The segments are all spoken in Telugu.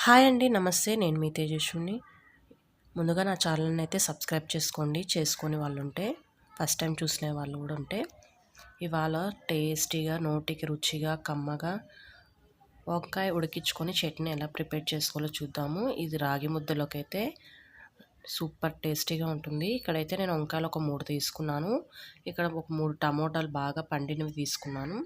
హాయ్ అండి. నమస్తే. నేను మీ తేజస్విని. ముందుగా నా ఛానల్‌ని అయితే సబ్స్క్రైబ్ చేసుకోండి. చేసుకొని వాళ్ళుంటే, ఫస్ట్ టైం చూసిన వాళ్ళు కూడా ఉంటే. ఇవాళ టేస్టీగా, నోటికి రుచిగా, కమ్మగా వంకాయ ఉడికించుకొని చట్నీ ఎలా ప్రిపేర్ చేసుకోవాలో చూద్దాము. ఇది రాగి ముద్దలోకైతే సూపర్ టేస్టీగా ఉంటుంది. ఇక్కడైతే నేను వంకాయలు ఒక 3 తీసుకున్నాను. ఇక్కడ ఒక 3 టమోటాలు బాగా పండినవి తీసుకున్నాను.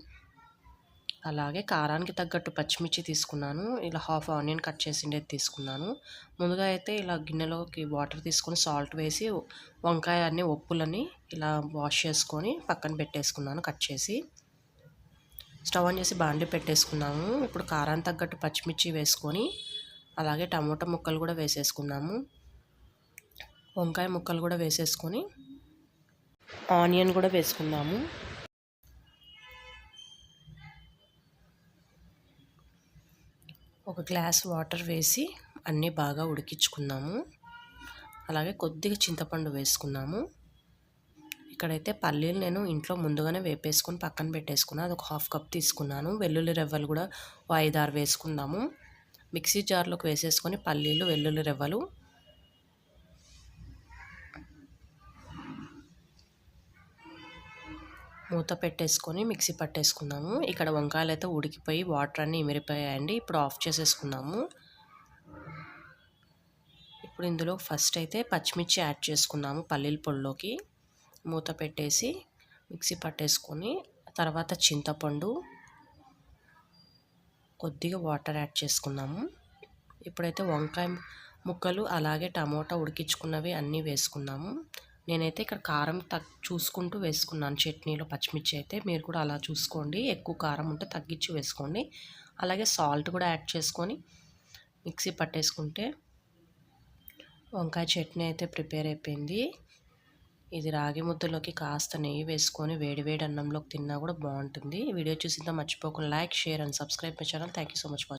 అలాగే కారానికి తగ్గట్టు పచ్చిమిర్చి తీసుకున్నాను. ఇలా హాఫ్ ఆనియన్ కట్ చేసిండేది తీసుకున్నాను. ముందుగా అయితే ఇలా గిన్నెలోకి వాటర్ తీసుకొని సాల్ట్ వేసి వంకాయ అన్ని ఉప్పులని ఇలా వాష్ చేసుకొని పక్కన పెట్టేసుకున్నాను కట్ చేసి. స్టవ్ ఆన్ చేసి బాండి పెట్టేసుకున్నాము. ఇప్పుడు కారానికి తగ్గట్టు పచ్చిమిర్చి వేసుకొని అలాగే టమోటా ముక్కలు కూడా వేసేసుకున్నాము. వంకాయ ముక్కలు కూడా వేసేసుకొని ఆనియన్ కూడా వేసుకున్నాము. ఒక గ్లాస్ వాటర్ వేసి అన్నీ బాగా ఉడికించుకున్నాము. అలాగే కొద్దిగా చింతపండు వేసుకున్నాము. ఇక్కడైతే పల్లీలు నేను ఇంట్లో ముందుగానే వేపేసుకొని పక్కన పెట్టేసుకున్నాను. అది ఒక హాఫ్ కప్ తీసుకున్నాను. వెల్లుల్లి రెవ్వలు కూడా 5-6 వేసుకుందాము. మిక్సీ జార్లోకి వేసేసుకొని పల్లీలు, వెల్లుల్లి రెవ్వలు మూత పెట్టేసుకొని మిక్సీ పట్టేసుకున్నాము. ఇక్కడ వంకాయలు అయితే ఉడికిపోయి వాటర్ అన్నీ ఇమిరిపోయాయండి. ఇప్పుడు ఆఫ్ చేసేసుకున్నాము. ఇప్పుడు ఇందులో ఫస్ట్ అయితే పచ్చిమిర్చి యాడ్ చేసుకున్నాము పల్లీల పొడిలోకి. మూత పెట్టేసి మిక్సీ పట్టేసుకొని తర్వాత చింతపండు, కొద్దిగా వాటర్ యాడ్ చేసుకున్నాము. ఇప్పుడైతే వంకాయ ముక్కలు అలాగే టమోటా ఉడికించుకున్నవి అన్నీ వేసుకున్నాము. నేనైతే ఇక్కడ కారం చూసుకుంటూ వేసుకున్నాను చట్నీలో పచ్చిమిర్చి అయితే. మీరు కూడా అలా చూసుకోండి. ఎక్కువ కారం ఉంటే తగ్గించి వేసుకోండి. అలాగే సాల్ట్ కూడా యాడ్ చేసుకొని మిక్సీ పట్టేసుకుంటే వంకాయ చట్నీ అయితే ప్రిపేర్ అయిపోయింది. ఇది రాగి ముద్దలోకి కాస్త నెయ్యి వేసుకొని వేడి వేడి అన్నంలోకి తిన్నా కూడా బాగుంటుంది. వీడియో చూసిందా మర్చిపోకుండా like, share and subscribe my channel. Thank you so much for